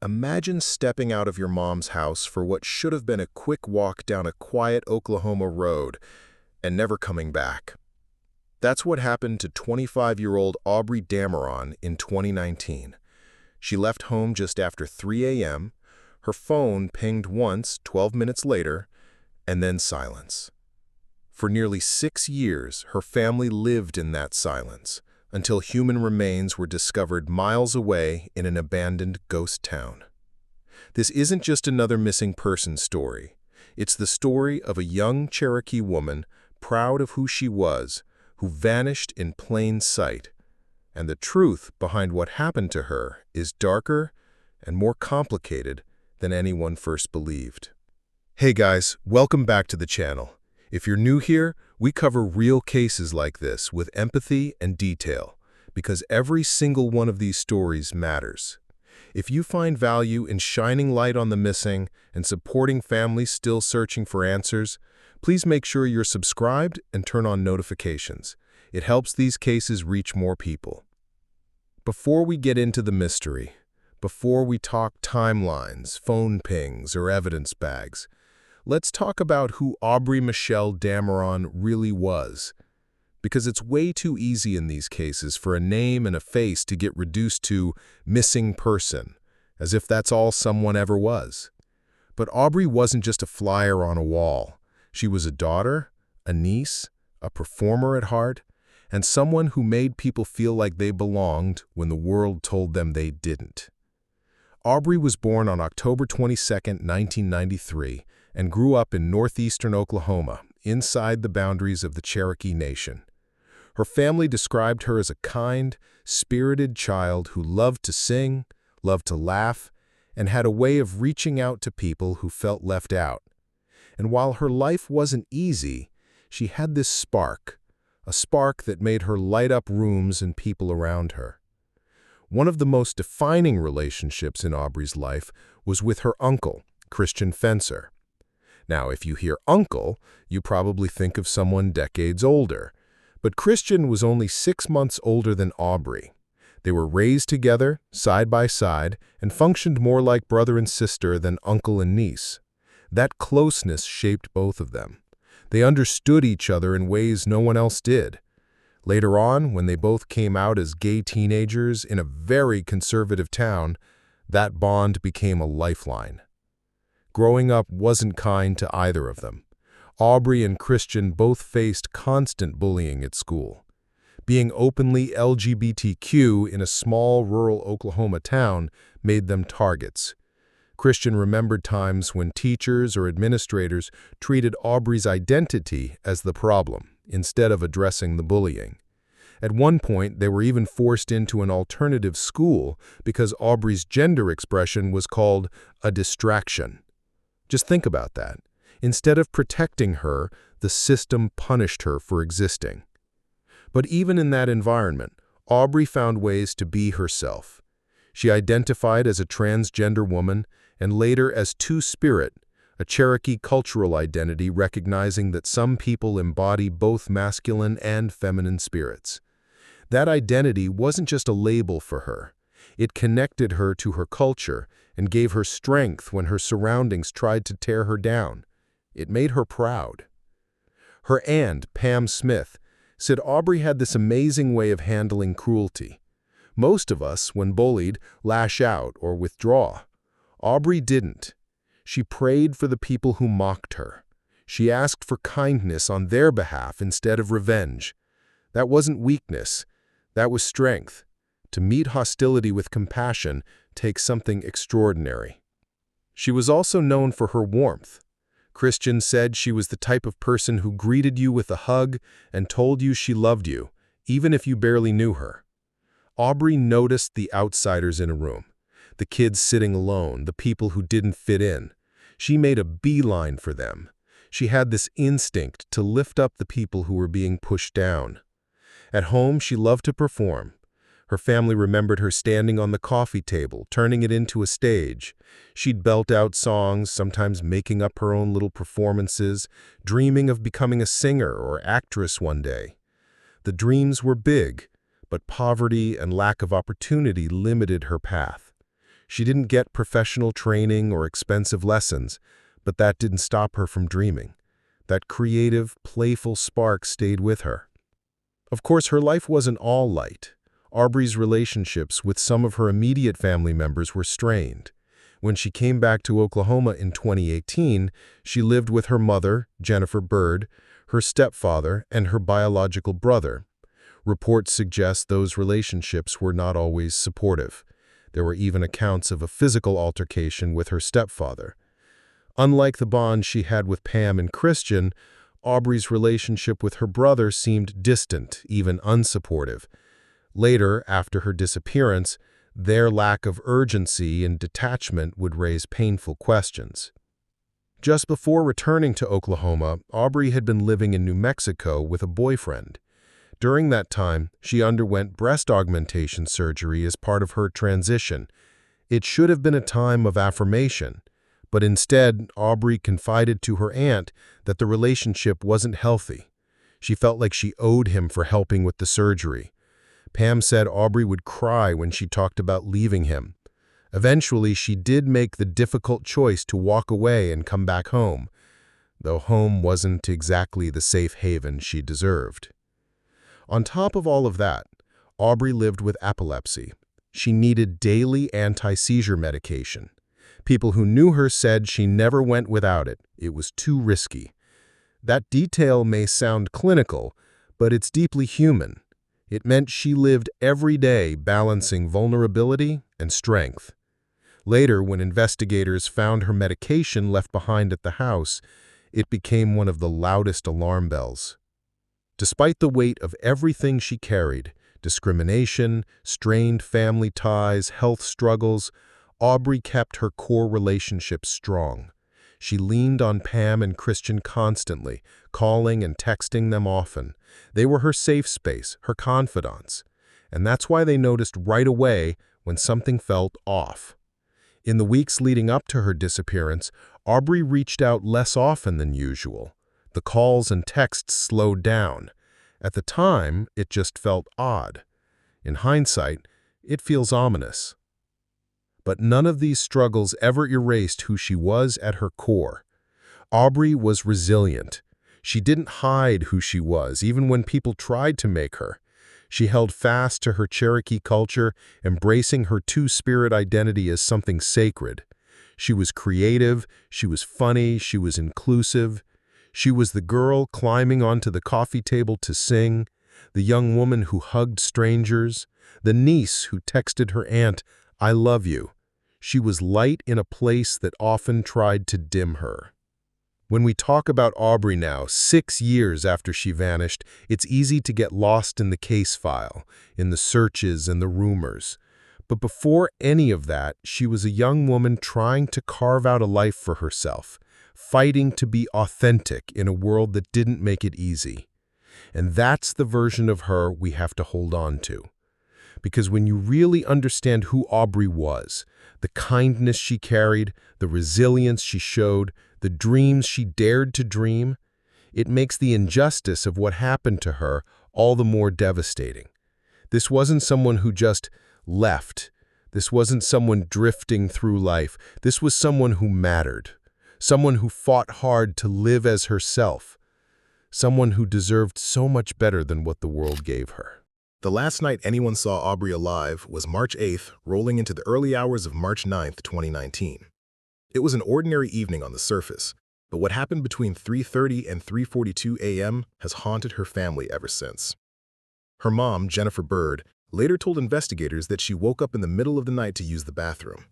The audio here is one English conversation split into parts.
Imagine stepping out of your mom's house for what should have been a quick walk down a quiet Oklahoma road and never coming back. That's what happened to 25-year-old Aubrey Dameron in 2019. She left home just after 3 a.m., her phone pinged once 12 minutes later, and then silence. For nearly 6 years, her family lived in that silence, until human remains were discovered miles away in an abandoned ghost town. This isn't just another missing person story. It's the story of a young Cherokee woman, proud of who she was, who vanished in plain sight. And the truth behind what happened to her is darker and more complicated than anyone first believed. Hey guys, welcome back to the channel. If you're new here, we cover real cases like this with empathy and detail, because every single one of these stories matters. If you find value in shining light on the missing and supporting families still searching for answers, please make sure you're subscribed and turn on notifications. It helps these cases reach more people. Before we get into the mystery, before we talk timelines, phone pings, or evidence bags, let's talk about who Aubrey Michelle Dameron really was. Because it's way too easy in these cases for a name and a face to get reduced to missing person, as if that's all someone ever was. But Aubrey wasn't just a flyer on a wall. She was a daughter, a niece, a performer at heart, and someone who made people feel like they belonged when the world told them they didn't. Aubrey was born on October 22, 1993, and grew up in northeastern Oklahoma, inside the boundaries of the Cherokee Nation. Her family described her as a kind, spirited child who loved to sing, loved to laugh, and had a way of reaching out to people who felt left out. And while her life wasn't easy, she had this spark, a spark that made her light up rooms and people around her. One of the most defining relationships in Aubrey's life was with her uncle, Christian Fencer. Now, if you hear uncle, you probably think of someone decades older. But Christian was only 6 months older than Aubrey. They were raised together, side by side, and functioned more like brother and sister than uncle and niece. That closeness shaped both of them. They understood each other in ways no one else did. Later on, when they both came out as gay teenagers in a very conservative town, that bond became a lifeline. Growing up wasn't kind to either of them. Aubrey and Christian both faced constant bullying at school. Being openly LGBTQ in a small rural Oklahoma town made them targets. Christian remembered times when teachers or administrators treated Aubrey's identity as the problem, instead of addressing the bullying. At one point, they were even forced into an alternative school because Aubrey's gender expression was called a distraction. Just think about that. Instead of protecting her, the system punished her for existing. But even in that environment, Aubrey found ways to be herself. She identified as a transgender woman and later as Two-Spirit, a Cherokee cultural identity recognizing that some people embody both masculine and feminine spirits. That identity wasn't just a label for her. It connected her to her culture and gave her strength when her surroundings tried to tear her down. It made her proud. Her aunt, Pam Smith, said Aubrey had this amazing way of handling cruelty. Most of us, when bullied, lash out or withdraw. Aubrey didn't. She prayed for the people who mocked her. She asked for kindness on their behalf instead of revenge. That wasn't weakness. That was strength. To meet hostility with compassion takes something extraordinary. She was also known for her warmth. Christian said she was the type of person who greeted you with a hug and told you she loved you, even if you barely knew her. Aubrey noticed the outsiders in a room, the kids sitting alone, the people who didn't fit in. She made a beeline for them. She had this instinct to lift up the people who were being pushed down. At home, she loved to perform. Her family remembered her standing on the coffee table, turning it into a stage. She'd belt out songs, sometimes making up her own little performances, dreaming of becoming a singer or actress one day. The dreams were big, but poverty and lack of opportunity limited her path. She didn't get professional training or expensive lessons, but that didn't stop her from dreaming. That creative, playful spark stayed with her. Of course, her life wasn't all light. Aubrey's relationships with some of her immediate family members were strained. When she came back to Oklahoma in 2018, she lived with her mother, Jennifer Bird, her stepfather, and her biological brother. Reports suggest those relationships were not always supportive. There were even accounts of a physical altercation with her stepfather. Unlike the bond she had with Pam and Christian, Aubrey's relationship with her brother seemed distant, even unsupportive. Later, after her disappearance, their lack of urgency and detachment would raise painful questions. Just before returning to Oklahoma, Aubrey had been living in New Mexico with a boyfriend. During that time, she underwent breast augmentation surgery as part of her transition. It should have been a time of affirmation, but instead, Aubrey confided to her aunt that the relationship wasn't healthy. She felt like she owed him for helping with the surgery. Pam said Aubrey would cry when she talked about leaving him. Eventually, she did make the difficult choice to walk away and come back home, though home wasn't exactly the safe haven she deserved. On top of all of that, Aubrey lived with epilepsy. She needed daily anti-seizure medication. People who knew her said she never went without it. It was too risky. That detail may sound clinical, but it's deeply human. It meant she lived every day balancing vulnerability and strength. Later, when investigators found her medication left behind at the house, it became one of the loudest alarm bells. Despite the weight of everything she carried, discrimination, strained family ties, health struggles, Aubrey kept her core relationships strong. She leaned on Pam and Christian constantly, calling and texting them often. They were her safe space, her confidants. And that's why they noticed right away when something felt off. In the weeks leading up to her disappearance, Aubrey reached out less often than usual. The calls and texts slowed down. At the time, it just felt odd. In hindsight, it feels ominous. But none of these struggles ever erased who she was at her core. Aubrey was resilient. She didn't hide who she was, even when people tried to make her. She held fast to her Cherokee culture, embracing her two-spirit identity as something sacred. She was creative, she was funny, she was inclusive. She was the girl climbing onto the coffee table to sing, the young woman who hugged strangers, the niece who texted her aunt, "I love you." She was light in a place that often tried to dim her. When we talk about Aubrey now, 6 years after she vanished, it's easy to get lost in the case file, in the searches and the rumors. But before any of that, she was a young woman trying to carve out a life for herself, fighting to be authentic in a world that didn't make it easy. And that's the version of her we have to hold on to. Because when you really understand who Aubrey was, the kindness she carried, the resilience she showed, the dreams she dared to dream, it makes the injustice of what happened to her all the more devastating. This wasn't someone who just left. This wasn't someone drifting through life. This was someone who mattered. Someone who fought hard to live as herself. Someone who deserved so much better than what the world gave her. The last night anyone saw Aubrey alive was March 8th, rolling into the early hours of March 9th, 2019. It was an ordinary evening on the surface, but what happened between 3:30 and 3:42 a.m. has haunted her family ever since. Her mom, Jennifer Bird, later told investigators that she woke up in the middle of the night to use the bathroom.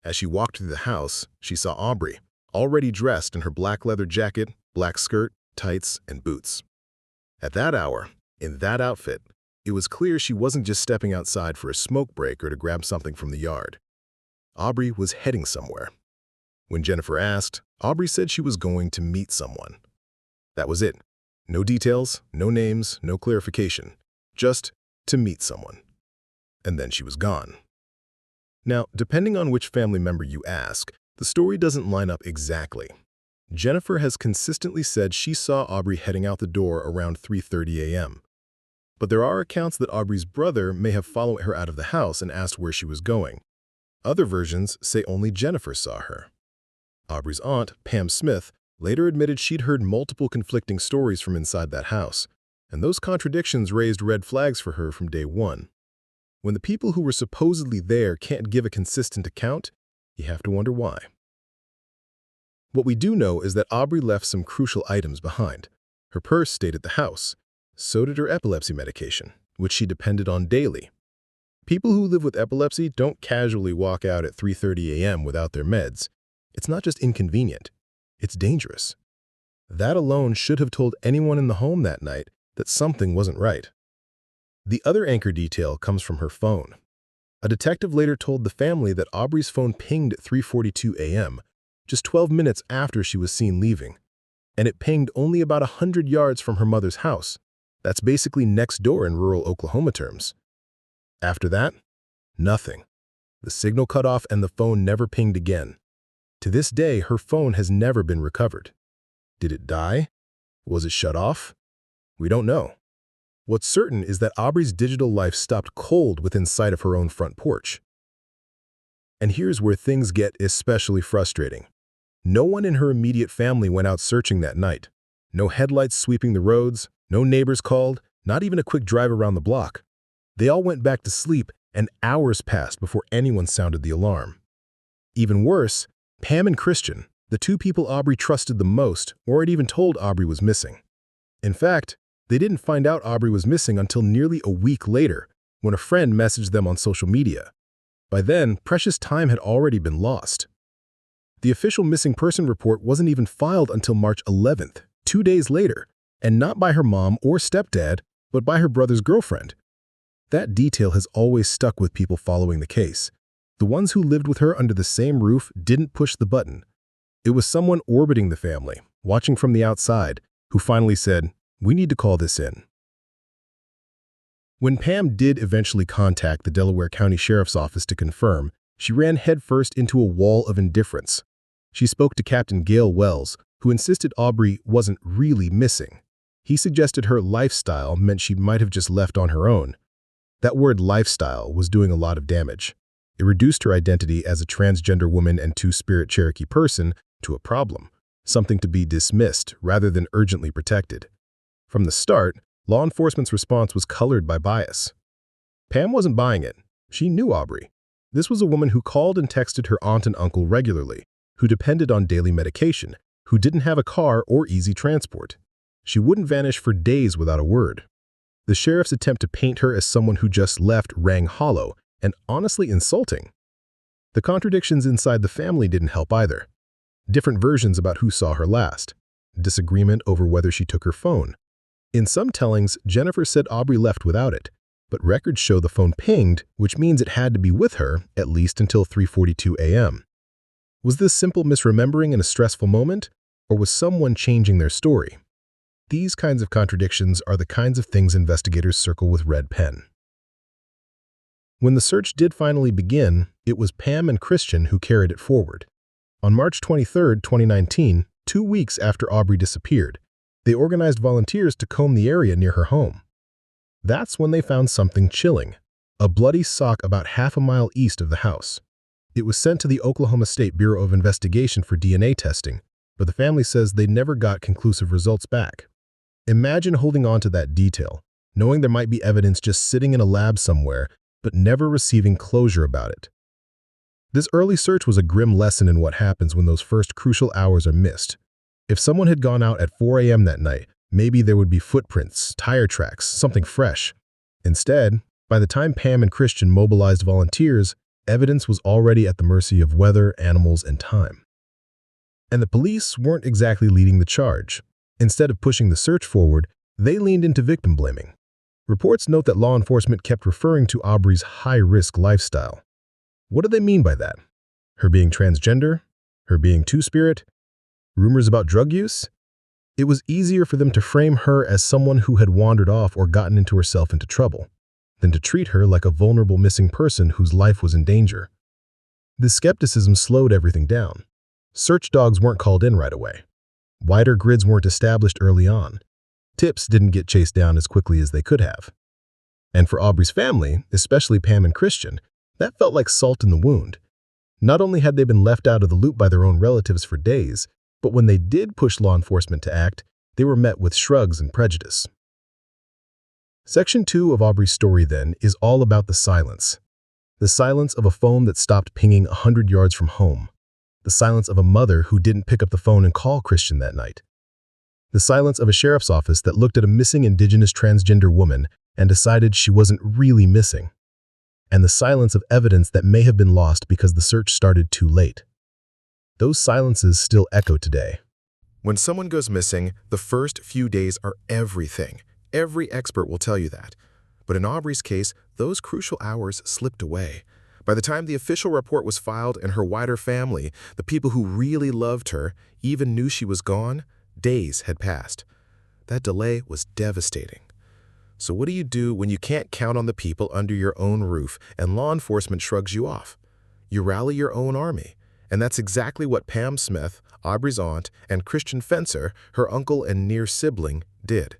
As she walked through the house, she saw Aubrey, already dressed in her black leather jacket, black skirt, tights, and boots. At that hour, in that outfit, it was clear she wasn't just stepping outside for a smoke break or to grab something from the yard. Aubrey was heading somewhere. When Jennifer asked, Aubrey said she was going to meet someone. That was it. No details, no names, no clarification. Just to meet someone. And then she was gone. Now, depending on which family member you ask, the story doesn't line up exactly. Jennifer has consistently said she saw Aubrey heading out the door around 3:30 a.m. But there are accounts that Aubrey's brother may have followed her out of the house and asked where she was going. Other versions say only Jennifer saw her. Aubrey's aunt, Pam Smith, later admitted she'd heard multiple conflicting stories from inside that house, and those contradictions raised red flags for her from day one. When the people who were supposedly there can't give a consistent account, you have to wonder why. What we do know is that Aubrey left some crucial items behind. Her purse stayed at the house. So did her epilepsy medication, which she depended on daily. People who live with epilepsy don't casually walk out at 3:30 a.m. without their meds. It's not just inconvenient, it's dangerous. That alone should have told anyone in the home that night that something wasn't right. The other anchor detail comes from her phone. A detective later told the family that Aubrey's phone pinged at 3:42 a.m., just 12 minutes after she was seen leaving, and it pinged only about 100 yards from her mother's house. That's basically next door in rural Oklahoma terms. After that, nothing. The signal cut off and the phone never pinged again. To this day, her phone has never been recovered. Did it die? Was it shut off? We don't know. What's certain is that Aubrey's digital life stopped cold within sight of her own front porch. And here's where things get especially frustrating. No one in her immediate family went out searching that night. No headlights sweeping the roads, no neighbors called, not even a quick drive around the block. They all went back to sleep, and hours passed before anyone sounded the alarm. Even worse, Pam and Christian, the two people Aubrey trusted the most, weren't even told Aubrey was missing. In fact, they didn't find out Aubrey was missing until nearly a week later, when a friend messaged them on social media. By then, precious time had already been lost. The official missing person report wasn't even filed until March 11th, 2 days later, and not by her mom or stepdad, but by her brother's girlfriend. That detail has always stuck with people following the case. The ones who lived with her under the same roof didn't push the button. It was someone orbiting the family, watching from the outside, who finally said, "We need to call this in." When Pam did eventually contact the Delaware County Sheriff's Office to confirm, she ran headfirst into a wall of indifference. She spoke to Captain Gail Wells, who insisted Aubrey wasn't really missing. He suggested her lifestyle meant she might have just left on her own. That word lifestyle was doing a lot of damage. It reduced her identity as a transgender woman and two-spirit Cherokee person to a problem, something to be dismissed rather than urgently protected. From the start, law enforcement's response was colored by bias. Pam wasn't buying it. She knew Aubrey. This was a woman who called and texted her aunt and uncle regularly, who depended on daily medication, who didn't have a car or easy transport. She wouldn't vanish for days without a word. The sheriff's attempt to paint her as someone who just left rang hollow and honestly insulting. The contradictions inside the family didn't help either. Different versions about who saw her last. Disagreement over whether she took her phone. In some tellings, Jennifer said Aubrey left without it, but records show the phone pinged, which means it had to be with her at least until 3:42 a.m. Was this simple misremembering in a stressful moment, or was someone changing their story? These kinds of contradictions are the kinds of things investigators circle with red pen. When the search did finally begin, it was Pam and Christian who carried it forward. On March 23, 2019, 2 weeks after Aubrey disappeared, they organized volunteers to comb the area near her home. That's when they found something chilling, a bloody sock about half a mile east of the house. It was sent to the Oklahoma State Bureau of Investigation for DNA testing, but the family says they never got conclusive results back. Imagine holding on to that detail, knowing there might be evidence just sitting in a lab somewhere, but never receiving closure about it. This early search was a grim lesson in what happens when those first crucial hours are missed. If someone had gone out at 4 a.m. that night, maybe there would be footprints, tire tracks, something fresh. Instead, by the time Pam and Christian mobilized volunteers, evidence was already at the mercy of weather, animals, and time. And the police weren't exactly leading the charge. Instead of pushing the search forward, they leaned into victim blaming. Reports note that law enforcement kept referring to Aubrey's high-risk lifestyle. What do they mean by that? Her being transgender? Her being two-spirit? Rumors about drug use? It was easier for them to frame her as someone who had wandered off or gotten herself into trouble, than to treat her like a vulnerable missing person whose life was in danger. This skepticism slowed everything down. Search dogs weren't called in right away. Wider grids weren't established early on. Tips didn't get chased down as quickly as they could have. And for Aubrey's family, especially Pam and Christian, that felt like salt in the wound. Not only had they been left out of the loop by their own relatives for days, but when they did push law enforcement to act, they were met with shrugs and prejudice. Section 2 of Aubrey's story, then, is all about the silence. The silence of a phone that stopped pinging 100 yards from home. The silence of a mother who didn't pick up the phone and call Christian that night. The silence of a sheriff's office that looked at a missing Indigenous transgender woman and decided she wasn't really missing. And the silence of evidence that may have been lost because the search started too late. Those silences still echo today. When someone goes missing, the first few days are everything. Every expert will tell you that. But in Aubrey's case, those crucial hours slipped away. By the time the official report was filed and her wider family, the people who really loved her, even knew she was gone, days had passed. That delay was devastating. So what do you do when you can't count on the people under your own roof and law enforcement shrugs you off? You rally your own army. And that's exactly what Pam Smith, Aubrey's aunt, and Christian Fencer, her uncle and near sibling, did.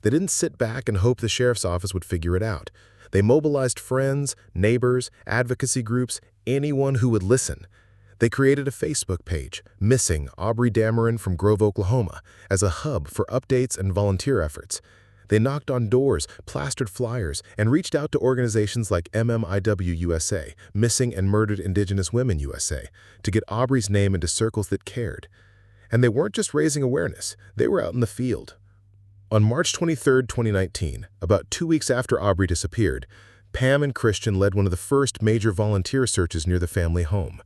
They didn't sit back and hope the sheriff's office would figure it out. They mobilized friends, neighbors, advocacy groups, anyone who would listen. They created a Facebook page, Missing Aubrey Dameron from Grove, Oklahoma, as a hub for updates and volunteer efforts. They knocked on doors, plastered flyers, and reached out to organizations like MMIW USA, Missing and Murdered Indigenous Women USA, to get Aubrey's name into circles that cared. And they weren't just raising awareness, they were out in the field. On March 23, 2019, about 2 weeks after Aubrey disappeared, Pam and Christian led one of the first major volunteer searches near the family home.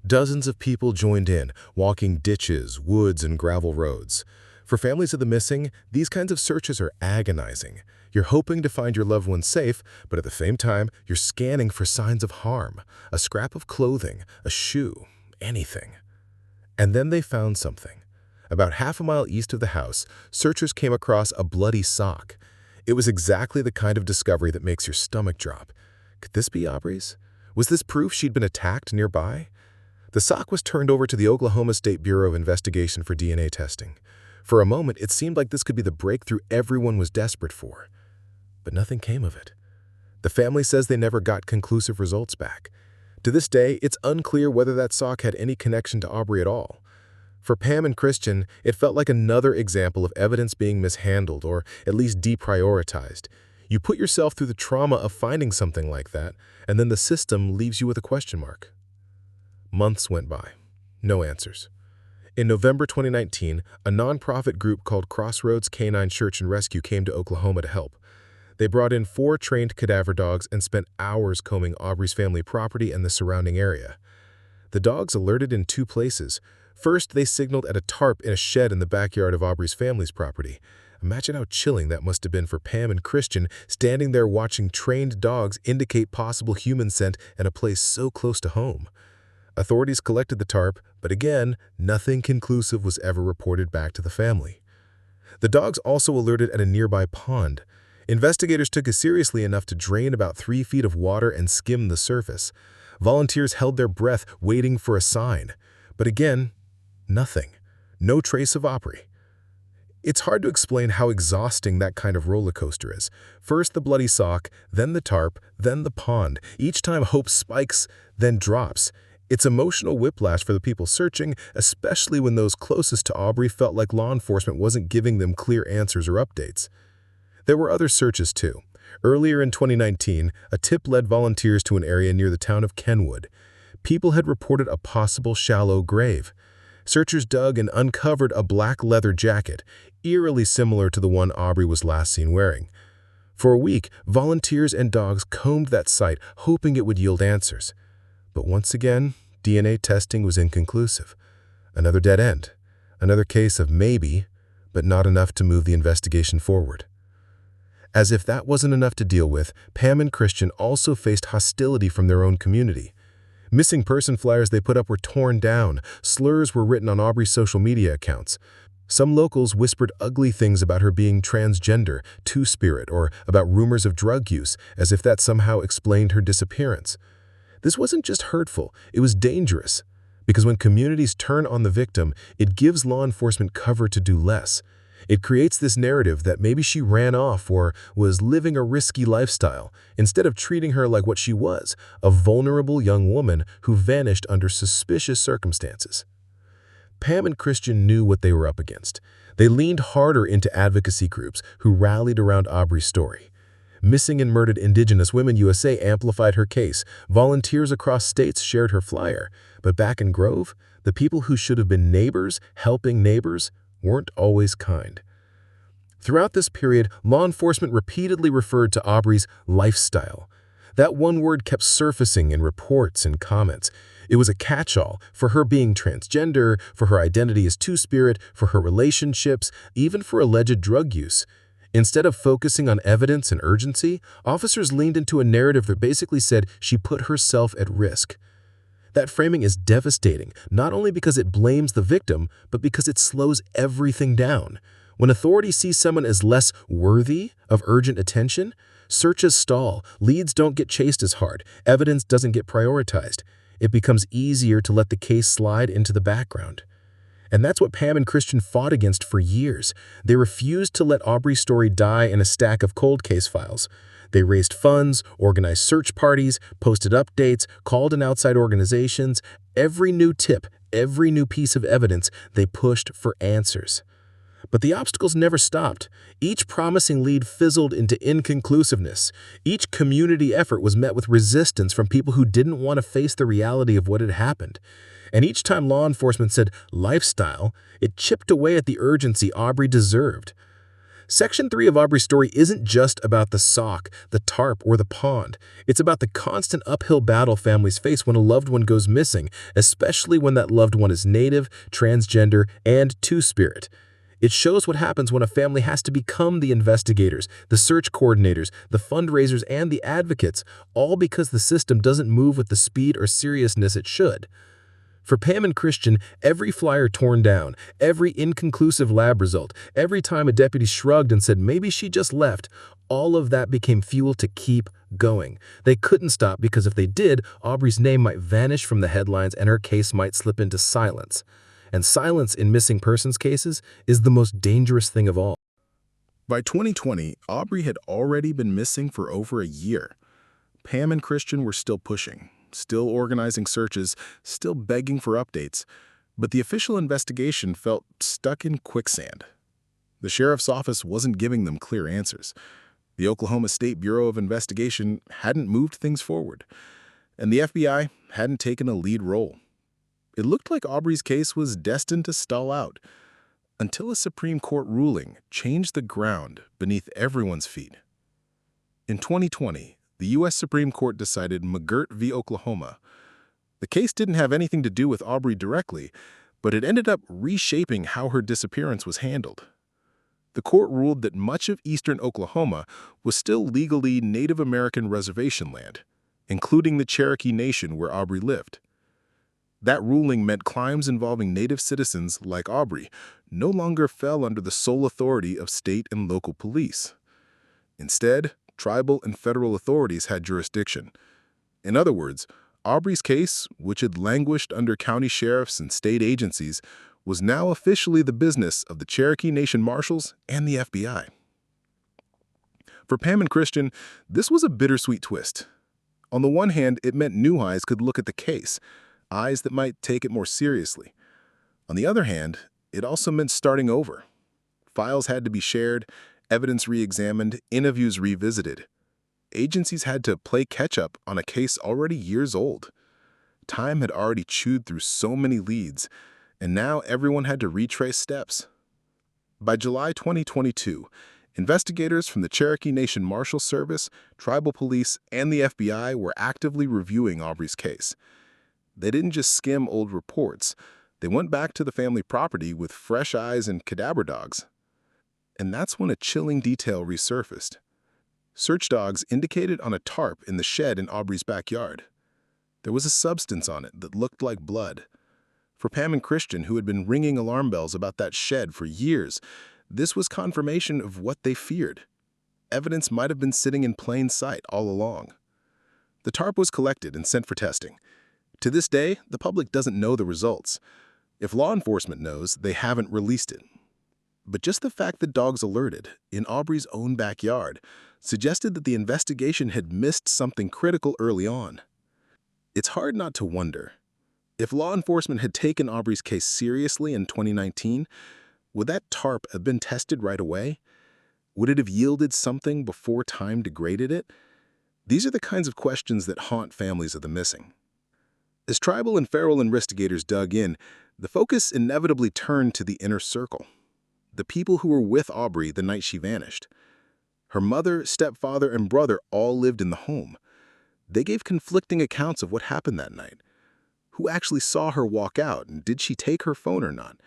Dozens of people joined in, walking ditches, woods, and gravel roads. For families of the missing, these kinds of searches are agonizing. You're hoping to find your loved one safe, but at the same time, you're scanning for signs of harm, a scrap of clothing, a shoe, anything. And then they found something. About half a mile east of the house, searchers came across a bloody sock. It was exactly the kind of discovery that makes your stomach drop. Could this be Aubrey's? Was this proof she'd been attacked nearby? The sock was turned over to the Oklahoma State Bureau of Investigation for DNA testing. For a moment, it seemed like this could be the breakthrough everyone was desperate for. But nothing came of it. The family says they never got conclusive results back. To this day, it's unclear whether that sock had any connection to Aubrey at all. For Pam and Christian, it felt like another example of evidence being mishandled or at least deprioritized. You put yourself through the trauma of finding something like that, and then the system leaves you with a question mark. Months went by. No answers. In November 2019, a nonprofit group called Crossroads Canine Search and Rescue came to Oklahoma to help. They brought in 4 trained cadaver dogs and spent hours combing Aubrey's family property and the surrounding area. The dogs alerted in 2 places. First, they signaled at a tarp in a shed in the backyard of Aubrey's family's property. Imagine how chilling that must have been for Pam and Christian, standing there watching trained dogs indicate possible human scent in a place so close to home. Authorities collected the tarp, but again, nothing conclusive was ever reported back to the family. The dogs also alerted at a nearby pond. Investigators took it seriously enough to drain about 3 feet of water and skim the surface. Volunteers held their breath, waiting for a sign. But again, nothing. No trace of Aubrey. It's hard to explain how exhausting that kind of roller coaster is. First the bloody sock, then the tarp, then the pond. Each time hope spikes, then drops. It's emotional whiplash for the people searching, especially when those closest to Aubrey felt like law enforcement wasn't giving them clear answers or updates. There were other searches too. Earlier in 2019, a tip led volunteers to an area near the town of Kenwood. People had reported a possible shallow grave. Searchers dug and uncovered a black leather jacket, eerily similar to the one Aubrey was last seen wearing. For a week, volunteers and dogs combed that site, hoping it would yield answers. But once again, DNA testing was inconclusive. Another dead end. Another case of maybe, but not enough to move the investigation forward. As if that wasn't enough to deal with, Pam and Christian also faced hostility from their own community. Missing person flyers they put up were torn down. Slurs were written on Aubrey's social media accounts. Some locals whispered ugly things about her being transgender, two-spirit, or about rumors of drug use, as if that somehow explained her disappearance. This wasn't just hurtful, it was dangerous. Because when communities turn on the victim, it gives law enforcement cover to do less. It creates this narrative that maybe she ran off or was living a risky lifestyle, instead of treating her like what she was, a vulnerable young woman who vanished under suspicious circumstances. Pam and Christian knew what they were up against. They leaned harder into advocacy groups who rallied around Aubrey's story. Missing and Murdered Indigenous Women USA amplified her case. Volunteers across states shared her flyer. But back in Grove, the people who should have been neighbors, helping neighbors, weren't always kind. Throughout this period, law enforcement repeatedly referred to Aubrey's lifestyle. That one word kept surfacing in reports and comments. It was a catch-all for her being transgender, for her identity as two-spirit, for her relationships, even for alleged drug use. Instead of focusing on evidence and urgency, officers leaned into a narrative that basically said she put herself at risk. That framing is devastating, not only because it blames the victim, but because it slows everything down. When authorities see someone as less worthy of urgent attention, searches stall, leads don't get chased as hard, evidence doesn't get prioritized. It becomes easier to let the case slide into the background. And that's what Pam and Christian fought against for years. They refused to let Aubrey's story die in a stack of cold case files. They raised funds, organized search parties, posted updates, called in outside organizations. Every new tip, every new piece of evidence, they pushed for answers. But the obstacles never stopped. Each promising lead fizzled into inconclusiveness. Each community effort was met with resistance from people who didn't want to face the reality of what had happened. And each time law enforcement said lifestyle, it chipped away at the urgency Aubrey deserved. Section 3 of Aubrey's story isn't just about the sock, the tarp, or the pond. It's about the constant uphill battle families face when a loved one goes missing, especially when that loved one is Native, transgender, and two-spirit. It shows what happens when a family has to become the investigators, the search coordinators, the fundraisers, and the advocates, all because the system doesn't move with the speed or seriousness it should. For Pam and Christian, every flyer torn down, every inconclusive lab result, every time a deputy shrugged and said maybe she just left, all of that became fuel to keep going. They couldn't stop because if they did, Aubrey's name might vanish from the headlines and her case might slip into silence. And silence in missing persons cases is the most dangerous thing of all. By 2020, Aubrey had already been missing for over a year. Pam and Christian were still pushing, still organizing searches, still begging for updates, but the official investigation felt stuck in quicksand. The sheriff's office wasn't giving them clear answers. The Oklahoma State Bureau of Investigation hadn't moved things forward, and the FBI hadn't taken a lead role. It looked like Aubrey's case was destined to stall out, until a Supreme Court ruling changed the ground beneath everyone's feet. In 2020, the U.S. Supreme Court decided McGirt v. Oklahoma. The case didn't have anything to do with Aubrey directly, but it ended up reshaping how her disappearance was handled. The court ruled that much of eastern Oklahoma was still legally Native American reservation land, including the Cherokee Nation where Aubrey lived. That ruling meant crimes involving Native citizens like Aubrey no longer fell under the sole authority of state and local police. Instead, tribal and federal authorities had jurisdiction. In other words, Aubrey's case, which had languished under county sheriffs and state agencies, was now officially the business of the Cherokee Nation Marshals and the FBI. For Pam and Christian, this was a bittersweet twist. On the one hand, it meant new eyes could look at the case, eyes that might take it more seriously. On the other hand, it also meant starting over. Files had to be shared, evidence re-examined, interviews revisited. Agencies had to play catch-up on a case already years old. Time had already chewed through so many leads, and now everyone had to retrace steps. By July 2022, investigators from the Cherokee Nation Marshal Service, tribal police, and the FBI were actively reviewing Aubrey's case. They didn't just skim old reports. They went back to the family property with fresh eyes and cadaver dogs. And that's when a chilling detail resurfaced. Search dogs indicated on a tarp in the shed in Aubrey's backyard. There was a substance on it that looked like blood. For Pam and Christian, who had been ringing alarm bells about that shed for years, this was confirmation of what they feared. Evidence might have been sitting in plain sight all along. The tarp was collected and sent for testing. To this day, the public doesn't know the results. If law enforcement knows, they haven't released it. But just the fact that dogs alerted, in Aubrey's own backyard, suggested that the investigation had missed something critical early on. It's hard not to wonder, if law enforcement had taken Aubrey's case seriously in 2019, would that tarp have been tested right away? Would it have yielded something before time degraded it? These are the kinds of questions that haunt families of the missing. As tribal and feral investigators dug in, the focus inevitably turned to the inner circle, the people who were with Aubrey the night she vanished. Her mother, stepfather, and brother all lived in the home. They gave conflicting accounts of what happened that night. Who actually saw her walk out, and did she take her phone or not?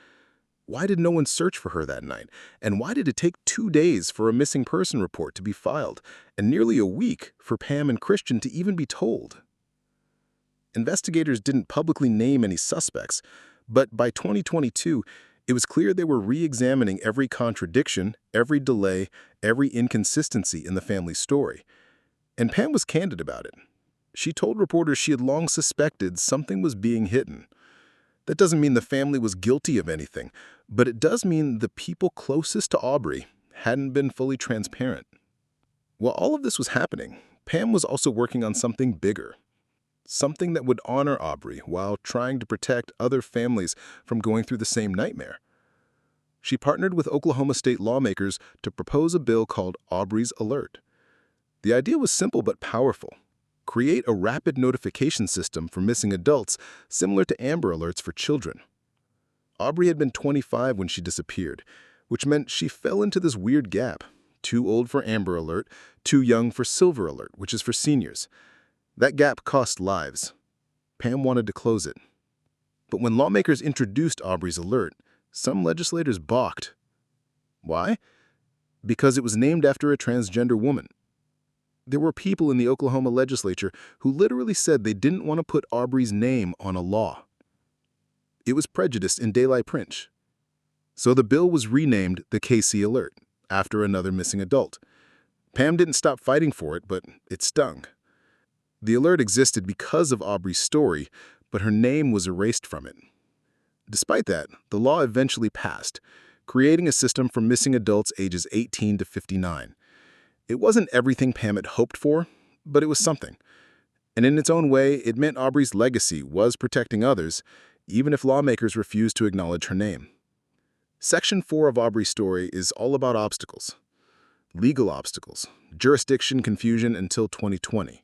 Why did no one search for her that night? And why did it take 2 days for a missing person report to be filed, and nearly a week for Pam and Christian to even be told? Investigators didn't publicly name any suspects, but by 2022, it was clear they were re-examining every contradiction, every delay, every inconsistency in the family's story. And Pam was candid about it. She told reporters she had long suspected something was being hidden. That doesn't mean the family was guilty of anything, but it does mean the people closest to Aubrey hadn't been fully transparent. While all of this was happening, Pam was also working on something bigger. Something that would honor Aubrey while trying to protect other families from going through the same nightmare. She partnered with Oklahoma state lawmakers to propose a bill called Aubrey's Alert. The idea was simple but powerful. Create a rapid notification system for missing adults similar to Amber Alerts for children. Aubrey had been 25 when she disappeared, which meant she fell into this weird gap. Too old for Amber Alert, too young for Silver Alert, which is for seniors. That gap cost lives. Pam wanted to close it. But when lawmakers introduced Aubrey's Alert, some legislators balked. Why? Because it was named after a transgender woman. There were people in the Oklahoma legislature who literally said they didn't want to put Aubrey's name on a law. It was prejudice in daylight print. So the bill was renamed the KC Alert, after another missing adult. Pam didn't stop fighting for it, but it stung. The alert existed because of Aubrey's story, but her name was erased from it. Despite that, the law eventually passed, creating a system for missing adults ages 18 to 59. It wasn't everything Pam had hoped for, but it was something. And in its own way, it meant Aubrey's legacy was protecting others, even if lawmakers refused to acknowledge her name. Section 4 of Aubrey's story is all about obstacles. Legal obstacles, jurisdiction confusion until 2020.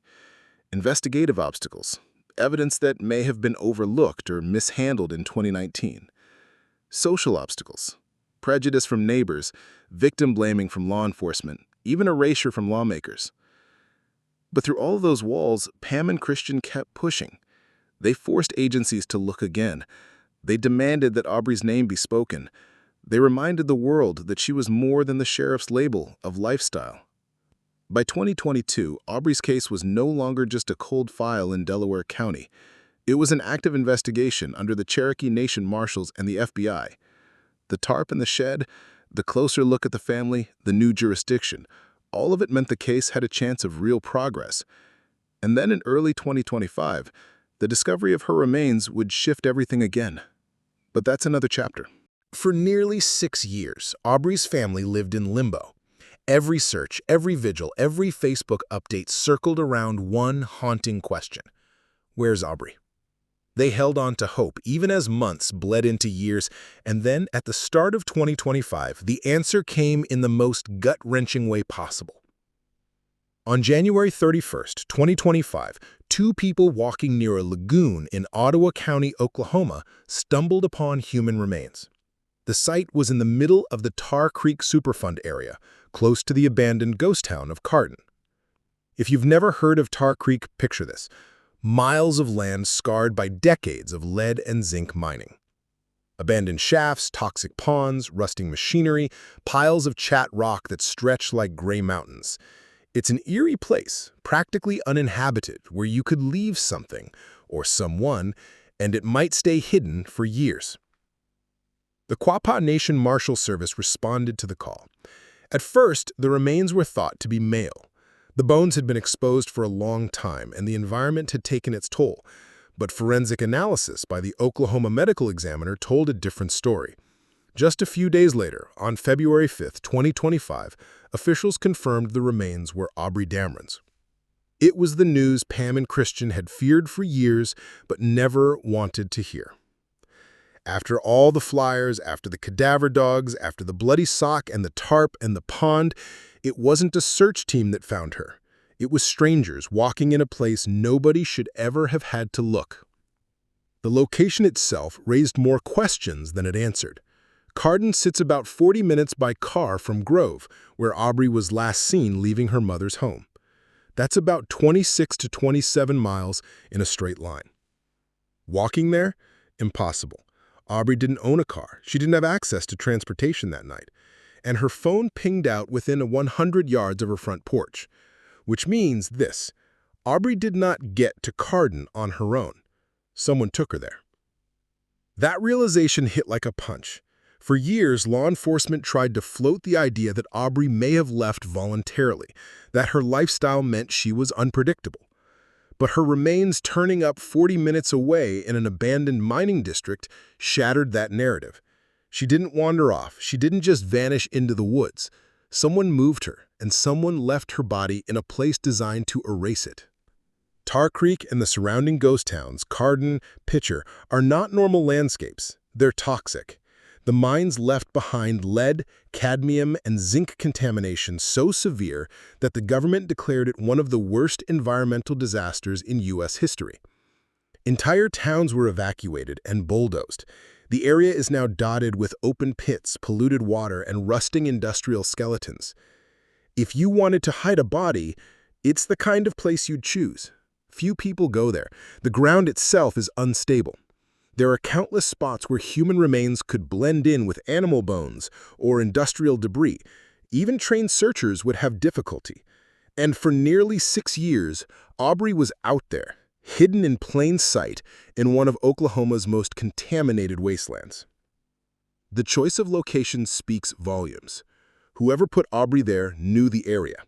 Investigative obstacles, evidence that may have been overlooked or mishandled in 2019. Social obstacles, prejudice from neighbors, victim blaming from law enforcement, even erasure from lawmakers. But through all of those walls, Pam and Christian kept pushing. They forced agencies to look again. They demanded that Aubrey's name be spoken. They reminded the world that she was more than the sheriff's label of lifestyle. By 2022, Aubrey's case was no longer just a cold file in Delaware County. It was an active investigation under the Cherokee Nation Marshals and the FBI. The tarp in the shed, the closer look at the family, the new jurisdiction, all of it meant the case had a chance of real progress. And then in early 2025, the discovery of her remains would shift everything again. But that's another chapter. For nearly 6 years, Aubrey's family lived in limbo. Every search, every vigil, every Facebook update circled around one haunting question. Where's Aubrey? They held on to hope even as months bled into years, and then at the start of 2025, the answer came in the most gut-wrenching way possible. On January 31st, 2025, 2 people walking near a lagoon in Ottawa County, Oklahoma, stumbled upon human remains. The site was in the middle of the Tar Creek Superfund area, close to the abandoned ghost town of Cardin. If you've never heard of Tar Creek, picture this: miles of land scarred by decades of lead and zinc mining. Abandoned shafts, toxic ponds, rusting machinery, piles of chat rock that stretch like gray mountains. It's an eerie place, practically uninhabited, where you could leave something, or someone, and it might stay hidden for years. The Quapaw Nation Marshal Service responded to the call. At first, the remains were thought to be male. The bones had been exposed for a long time, and the environment had taken its toll. But forensic analysis by the Oklahoma medical examiner told a different story. Just a few days later, on February 5, 2025, officials confirmed the remains were Aubrey Dameron's. It was the news Pam and Christian had feared for years but never wanted to hear. After all the flyers, after the cadaver dogs, after the bloody sock and the tarp and the pond, it wasn't a search team that found her. It was strangers walking in a place nobody should ever have had to look. The location itself raised more questions than it answered. Cardin sits about 40 minutes by car from Grove, where Aubrey was last seen leaving her mother's home. That's about 26 to 27 miles in a straight line. Walking there? Impossible. Aubrey didn't own a car. She didn't have access to transportation that night. And her phone pinged out within 100 yards of her front porch. Which means this: Aubrey did not get to Cardin on her own. Someone took her there. That realization hit like a punch. For years, law enforcement tried to float the idea that Aubrey may have left voluntarily, that her lifestyle meant she was unpredictable. But her remains turning up 40 minutes away in an abandoned mining district shattered that narrative. She didn't wander off. She didn't just vanish into the woods. Someone moved her, and someone left her body in a place designed to erase it. Tar Creek and the surrounding ghost towns, Cardin, Pitcher, are not normal landscapes. They're toxic. The mines left behind lead, cadmium, and zinc contamination so severe that the government declared it one of the worst environmental disasters in U.S. history. Entire towns were evacuated and bulldozed. The area is now dotted with open pits, polluted water, and rusting industrial skeletons. If you wanted to hide a body, it's the kind of place you'd choose. Few people go there. The ground itself is unstable. There are countless spots where human remains could blend in with animal bones or industrial debris. Even trained searchers would have difficulty. And for nearly 6 years, Aubrey was out there, hidden in plain sight in one of Oklahoma's most contaminated wastelands. The choice of location speaks volumes. Whoever put Aubrey there knew the area.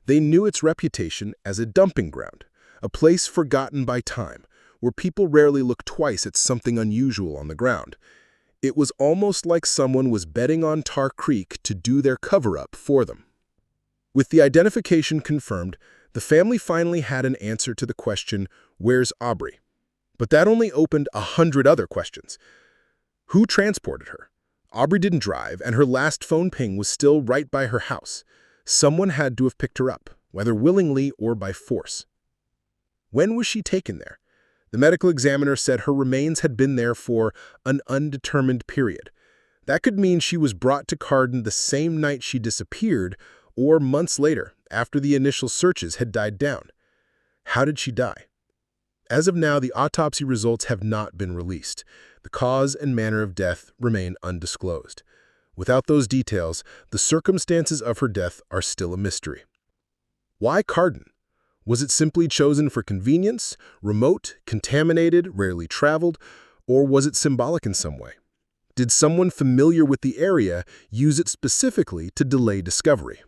They knew its reputation as a dumping ground, a place forgotten by time, where people rarely look twice at something unusual on the ground. It was almost like someone was betting on Tar Creek to do their cover-up for them. With the identification confirmed, the family finally had an answer to the question, "Where's Aubrey?" But that only opened 100 other questions. Who transported her? Aubrey didn't drive, and her last phone ping was still right by her house. Someone had to have picked her up, whether willingly or by force. When was she taken there? The medical examiner said her remains had been there for an undetermined period. That could mean she was brought to Cardin the same night she disappeared, or months later, after the initial searches had died down. How did she die? As of now, the autopsy results have not been released. The cause and manner of death remain undisclosed. Without those details, the circumstances of her death are still a mystery. Why Cardin? Was it simply chosen for convenience, remote, contaminated, rarely traveled, or was it symbolic in some way? Did someone familiar with the area use it specifically to delay discovery?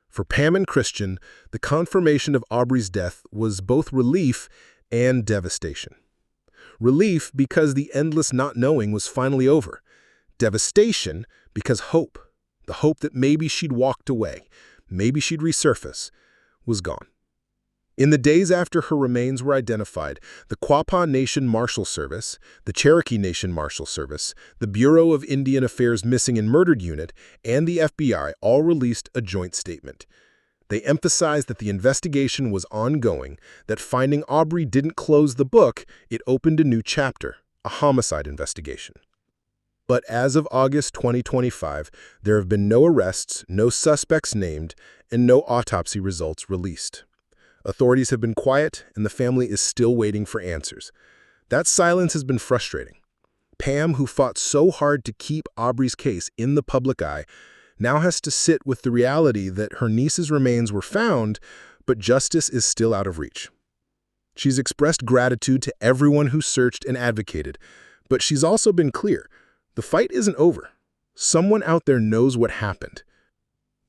For Pam and Christian, the confirmation of Aubrey's death was both relief and devastation. Relief because the endless not knowing was finally over. Devastation because hope, the hope that maybe she'd walked away, maybe she'd resurface, was gone. In the days after her remains were identified, the Quapaw Nation Marshal Service, the Cherokee Nation Marshal Service, the Bureau of Indian Affairs Missing and Murdered Unit, and the FBI all released a joint statement. They emphasized that the investigation was ongoing, that finding Aubrey didn't close the book, it opened a new chapter, a homicide investigation. But as of August 2025, there have been no arrests, no suspects named, and no autopsy results released. Authorities have been quiet, and the family is still waiting for answers. That silence has been frustrating. Pam, who fought so hard to keep Aubrey's case in the public eye, now has to sit with the reality that her niece's remains were found, but justice is still out of reach. She's expressed gratitude to everyone who searched and advocated, but she's also been clear. The fight isn't over. Someone out there knows what happened.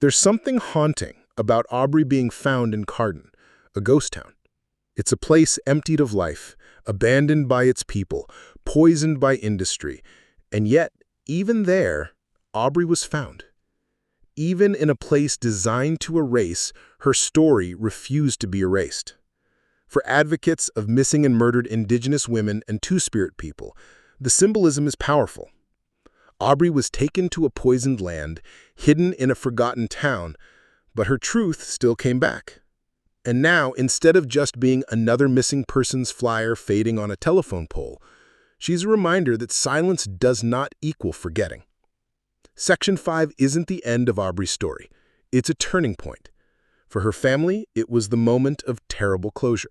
There's something haunting about Aubrey being found in Cardin, a ghost town. It's a place emptied of life, abandoned by its people, poisoned by industry, and yet Even there, Aubrey was found. Even in a place designed to erase, her story refused to be erased. For advocates of missing and murdered Indigenous women and Two-Spirit people, the symbolism is powerful. Aubrey was taken to a poisoned land, hidden in a forgotten town, but her truth still came back. And now, instead of just being another missing persons flyer fading on a telephone pole, she's a reminder that silence does not equal forgetting. Section 5 isn't the end of Aubrey's story. It's a turning point. For her family, it was the moment of terrible closure.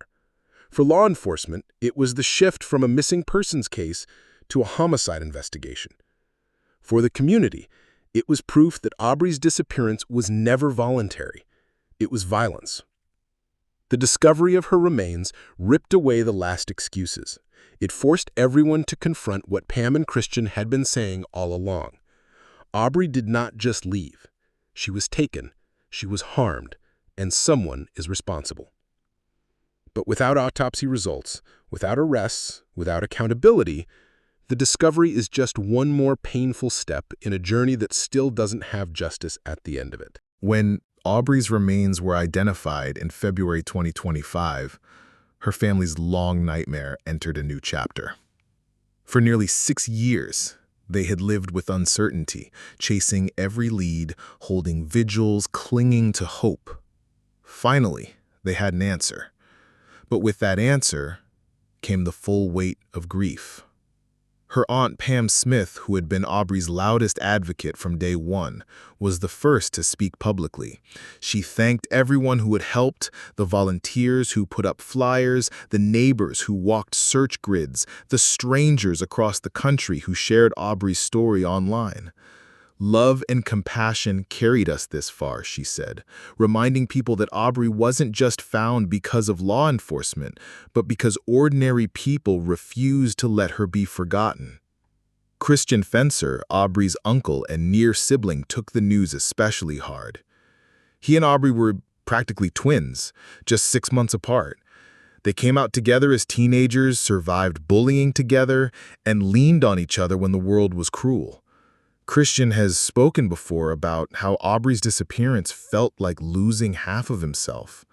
For law enforcement, it was the shift from a missing persons case to a homicide investigation. For the community, it was proof that Aubrey's disappearance was never voluntary. It was violence. The discovery of her remains ripped away the last excuses. It forced everyone to confront what Pam and Christian had been saying all along. Aubrey did not just leave. She was taken, she was harmed, and someone is responsible. But without autopsy results, without arrests, without accountability, the discovery is just one more painful step in a journey that still doesn't have justice at the end of it. When Aubrey's remains were identified in February 2025, her family's long nightmare entered a new chapter. For nearly 6 years, they had lived with uncertainty, chasing every lead, holding vigils, clinging to hope. Finally, they had an answer. But with that answer came the full weight of grief. Her aunt Pam Smith, who had been Aubrey's loudest advocate from day one, was the first to speak publicly. She thanked everyone who had helped, the volunteers who put up flyers, the neighbors who walked search grids, the strangers across the country who shared Aubrey's story online. Love and compassion carried us this far, she said, reminding people that Aubrey wasn't just found because of law enforcement, but because ordinary people refused to let her be forgotten. Christian Fencer, Aubrey's uncle and near sibling, took the news especially hard. He and Aubrey were practically twins, just 6 months apart. They came out together as teenagers, survived bullying together, and leaned on each other when the world was cruel. Christian has spoken before about how Aubrey's disappearance felt like losing half of himself.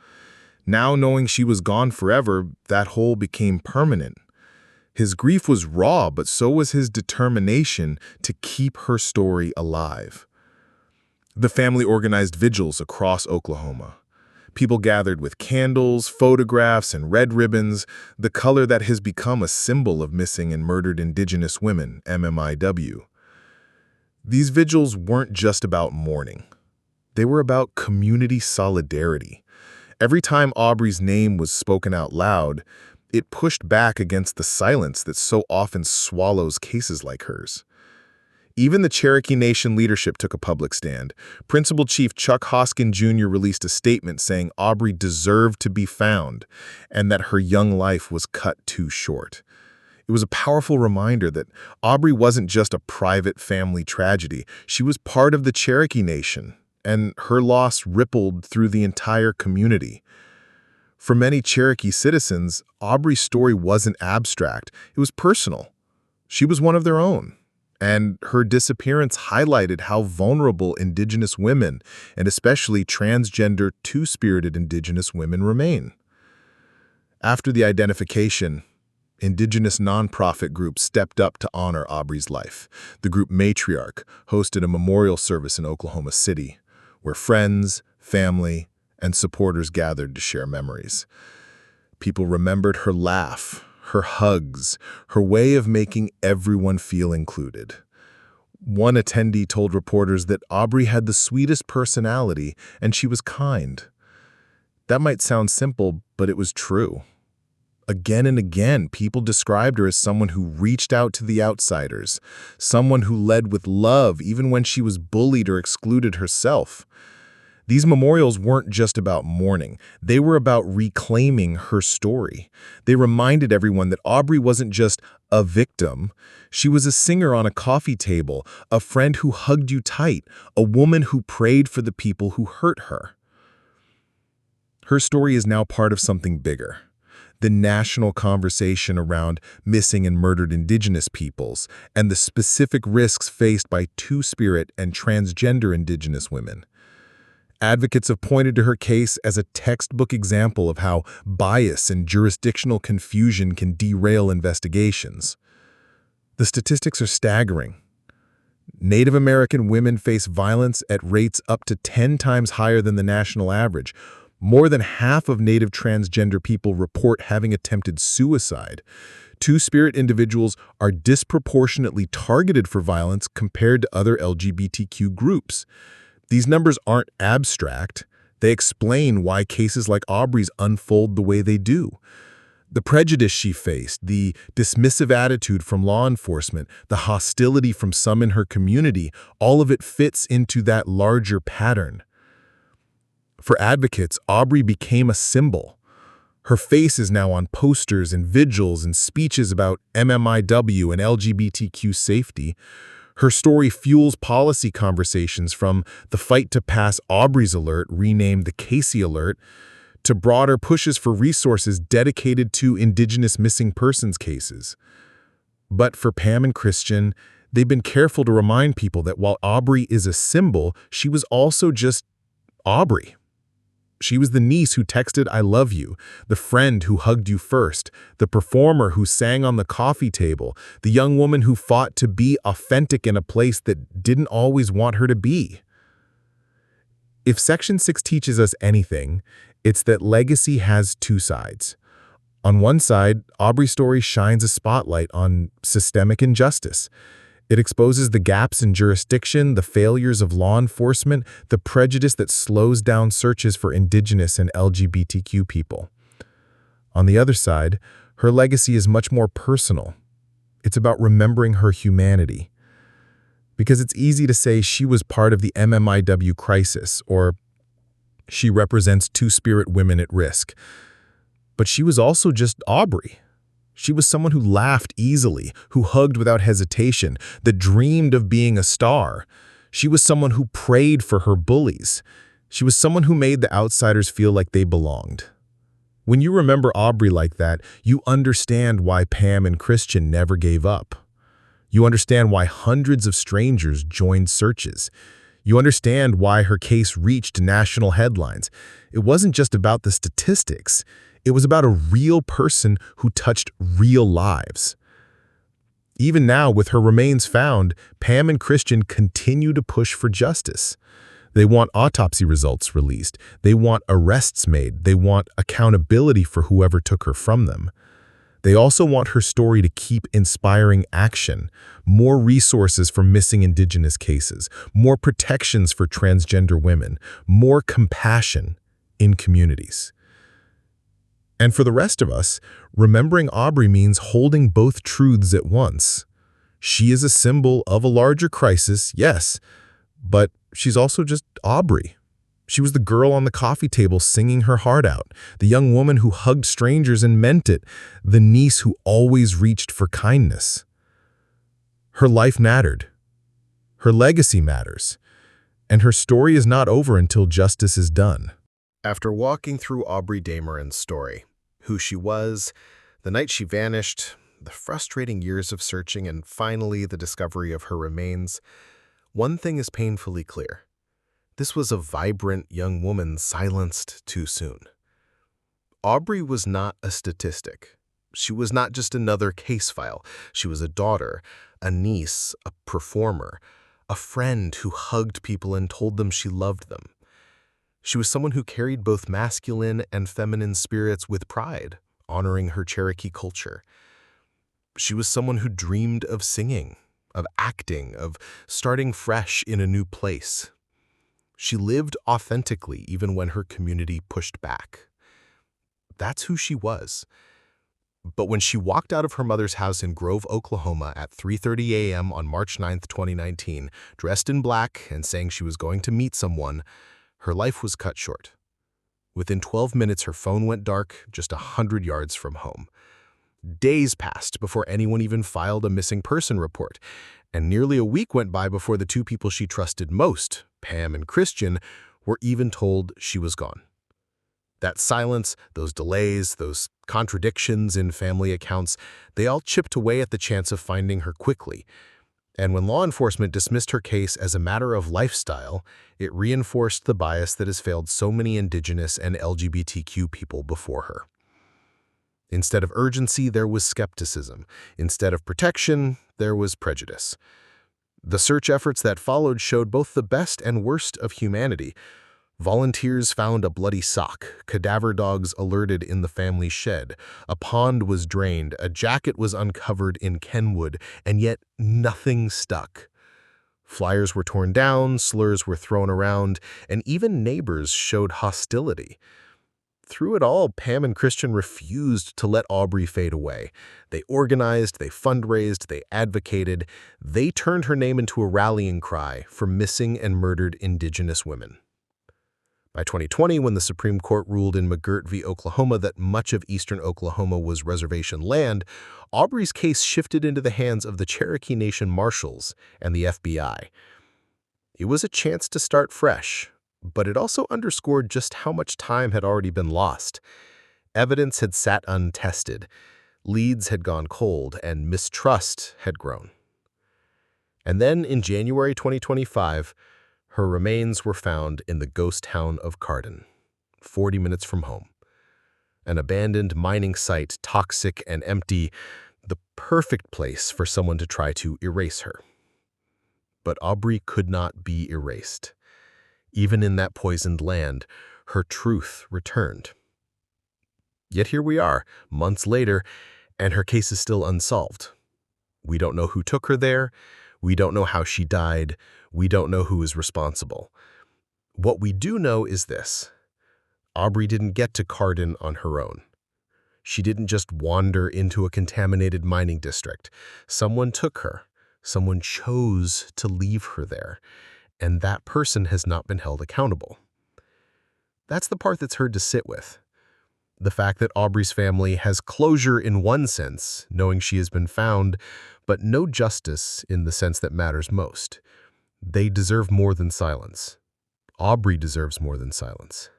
Now, knowing she was gone forever, that hole became permanent. His grief was raw, but so was his determination to keep her story alive. The family organized vigils across Oklahoma. People gathered with candles, photographs, and red ribbons, the color that has become a symbol of missing and murdered Indigenous women, MMIW. These vigils weren't just about mourning. They were about community solidarity. Every time Aubrey's name was spoken out loud, it pushed back against the silence that so often swallows cases like hers. Even the Cherokee Nation leadership took a public stand. Principal Chief Chuck Hoskin Jr. released a statement saying Aubrey deserved to be found and that her young life was cut too short. It was a powerful reminder that Aubrey wasn't just a private family tragedy. She was part of the Cherokee Nation, and her loss rippled through the entire community. For many Cherokee citizens, Aubrey's story wasn't abstract. It was personal. She was one of their own, and her disappearance highlighted how vulnerable Indigenous women, and especially transgender, two-spirited Indigenous women, remain. After the identification, Indigenous nonprofit groups stepped up to honor Aubrey's life. The group Matriarch hosted a memorial service in Oklahoma City, where friends, family, and supporters gathered to share memories. People remembered her laugh, her hugs, her way of making everyone feel included. One attendee told reporters that Aubrey had the sweetest personality and she was kind. That might sound simple, but it was true. Again and again, people described her as someone who reached out to the outsiders, someone who led with love even when she was bullied or excluded herself. These memorials weren't just about mourning. They were about reclaiming her story. They reminded everyone that Aubrey wasn't just a victim. She was a singer on a coffee table, a friend who hugged you tight, a woman who prayed for the people who hurt her. Her story is now part of something bigger. the national conversation around missing and murdered Indigenous peoples, and the specific risks faced by Two-Spirit and transgender Indigenous women. Advocates have pointed to her case as a textbook example of how bias and jurisdictional confusion can derail investigations. The statistics are staggering. Native American women face violence at rates up to 10 times higher than the national average. More than half of Native transgender people report having attempted suicide. Two-Spirit individuals are disproportionately targeted for violence compared to other LGBTQ groups. These numbers aren't abstract. They explain why cases like Aubrey's unfold the way they do. The prejudice she faced, the dismissive attitude from law enforcement, the hostility from some in her community, all of it fits into that larger pattern. For advocates, Aubrey became a symbol. Her face is now on posters and vigils and speeches about MMIW and LGBTQ safety. Her story fuels policy conversations, from the fight to pass Aubrey's Alert, renamed the Casey Alert, to broader pushes for resources dedicated to Indigenous missing persons cases. But for Pam and Christian, they've been careful to remind people that while Aubrey is a symbol, she was also just Aubrey. She was the niece who texted "I love you," the friend who hugged you first, the performer who sang on the coffee table, the young woman who fought to be authentic in a place that didn't always want her to be. If Section 6 teaches us anything, it's that legacy has two sides. On one side, Aubrey's story shines a spotlight on systemic injustice. It exposes the gaps in jurisdiction, the failures of law enforcement, the prejudice that slows down searches for Indigenous and LGBTQ people. On the other side, her legacy is much more personal. It's about remembering her humanity. Because it's easy to say she was part of the MMIW crisis, or she represents Two-Spirit women at risk. But she was also just Aubrey. She was someone who laughed easily, who hugged without hesitation, that dreamed of being a star. She was someone who prayed for her bullies. She was someone who made the outsiders feel like they belonged. When you remember Aubrey like that, you understand why Pam and Christian never gave up. You understand why hundreds of strangers joined searches. You understand why her case reached national headlines. It wasn't just about the statistics. It was about a real person who touched real lives. Even now, with her remains found, Pam and Christian continue to push for justice. They want autopsy results released. They want arrests made. They want accountability for whoever took her from them. They also want her story to keep inspiring action, more resources for missing Indigenous cases, more protections for transgender women, more compassion in communities. And for the rest of us, remembering Aubrey means holding both truths at once. She is a symbol of a larger crisis, yes, but she's also just Aubrey. She was the girl on the coffee table singing her heart out, the young woman who hugged strangers and meant it, the niece who always reached for kindness. Her life mattered. Her legacy matters. And her story is not over until justice is done. After walking through Aubrey Dameron's story, who she was, the night she vanished, the frustrating years of searching, and finally the discovery of her remains, one thing is painfully clear. This was a vibrant young woman silenced too soon. Aubrey was not a statistic. She was not just another case file. She was a daughter, a niece, a performer, a friend who hugged people and told them she loved them. She was someone who carried both masculine and feminine spirits with pride, honoring her Cherokee culture. She was someone who dreamed of singing, of acting, of starting fresh in a new place. She lived authentically even when her community pushed back. That's who she was. But when she walked out of her mother's house in Grove, Oklahoma at 3:30 a.m. on March 9, 2019, dressed in black and saying she was going to meet someone, her life was cut short. Within 12 minutes, her phone went dark just 100 yards from home. Days passed before anyone even filed a missing person report, and nearly a week went by before the two people she trusted most, Pam and Christian, were even told she was gone. That silence, those delays, those contradictions in family accounts, they all chipped away at the chance of finding her quickly. And when law enforcement dismissed her case as a matter of lifestyle, it reinforced the bias that has failed so many Indigenous and LGBTQ people before her. Instead of urgency, there was skepticism. Instead of protection, there was prejudice. The search efforts that followed showed both the best and worst of humanity. Volunteers found a bloody sock, cadaver dogs alerted in the family shed, a pond was drained, a jacket was uncovered in Kenwood, and yet nothing stuck. Flyers were torn down, slurs were thrown around, and even neighbors showed hostility. Through it all, Pam and Christian refused to let Aubrey fade away. They organized, they fundraised, they advocated. They turned her name into a rallying cry for missing and murdered Indigenous women. By 2020, when the Supreme Court ruled in McGirt v. Oklahoma that much of eastern Oklahoma was reservation land, Aubrey's case shifted into the hands of the Cherokee Nation Marshals and the FBI. It was a chance to start fresh, but it also underscored just how much time had already been lost. Evidence had sat untested, leads had gone cold, and mistrust had grown. And then, in January 2025, her remains were found in the ghost town of Cardin, 40 minutes from home. An abandoned mining site, toxic and empty, the perfect place for someone to try to erase her. But Aubrey could not be erased. Even in that poisoned land, her truth returned. Yet here we are, months later, and her case is still unsolved. We don't know who took her there. We don't know how she died. We don't know who is responsible. What we do know is this. Aubrey didn't get to Cardin on her own. She didn't just wander into a contaminated mining district. Someone took her. Someone chose to leave her there. And that person has not been held accountable. That's the part that's hard to sit with. The fact that Aubrey's family has closure in one sense, knowing she has been found, but no justice in the sense that matters most. They deserve more than silence. Aubrey deserves more than silence.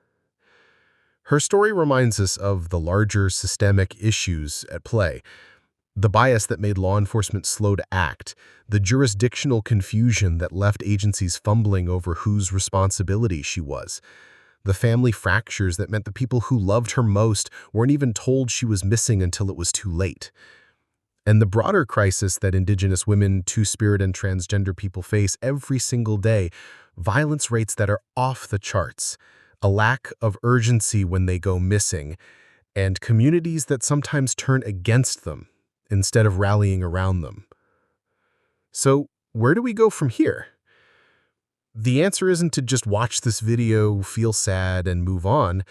Her story reminds us of the larger systemic issues at play. The bias that made law enforcement slow to act, the jurisdictional confusion that left agencies fumbling over whose responsibility she was, the family fractures that meant the people who loved her most weren't even told she was missing until it was too late. And the broader crisis that Indigenous women, Two-Spirit, and transgender people face every single day, violence rates that are off the charts, a lack of urgency when they go missing, and communities that sometimes turn against them instead of rallying around them. So, where do we go from here? The answer isn't to just watch this video, feel sad, and move on.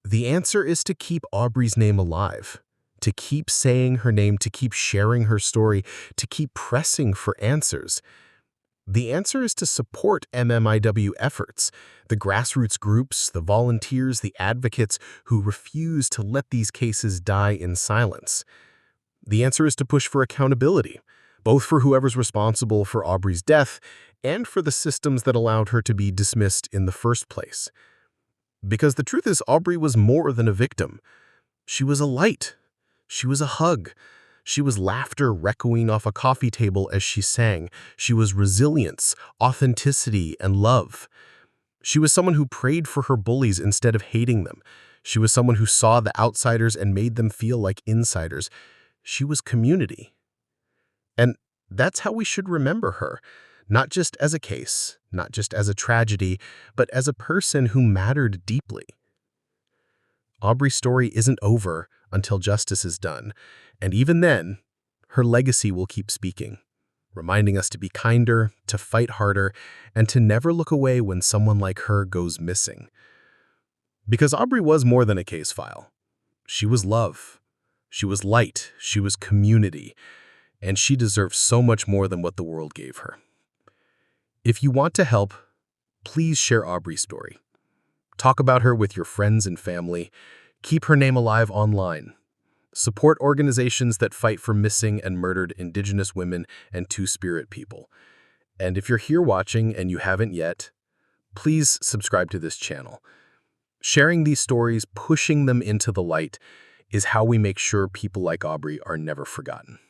The answer is to keep Aubrey's name alive, to keep saying her name, to keep sharing her story, to keep pressing for answers. The answer is to support MMIW efforts, the grassroots groups, the volunteers, the advocates who refuse to let these cases die in silence. The answer is to push for accountability, both for whoever's responsible for Aubrey's death and for the systems that allowed her to be dismissed in the first place. Because the truth is, Aubrey was more than a victim. She was a light. She was a hug. She was laughter echoing off a coffee table as she sang. She was resilience, authenticity, and love. She was someone who prayed for her bullies instead of hating them. She was someone who saw the outsiders and made them feel like insiders. She was community. And that's how we should remember her, not just as a case, not just as a tragedy, but as a person who mattered deeply. Aubrey's story isn't over until justice is done, and even then, her legacy will keep speaking, reminding us to be kinder, to fight harder, and to never look away when someone like her goes missing. Because Aubrey was more than a case file. She was love. She was light. She was community. And she deserves so much more than what the world gave her. If you want to help, please share Aubrey's story. Talk about her with your friends and family. Keep her name alive online. Support organizations that fight for missing and murdered Indigenous women and Two-Spirit people. And if you're here watching and you haven't yet, please subscribe to this channel. Sharing these stories, pushing them into the light, is how we make sure people like Aubrey are never forgotten.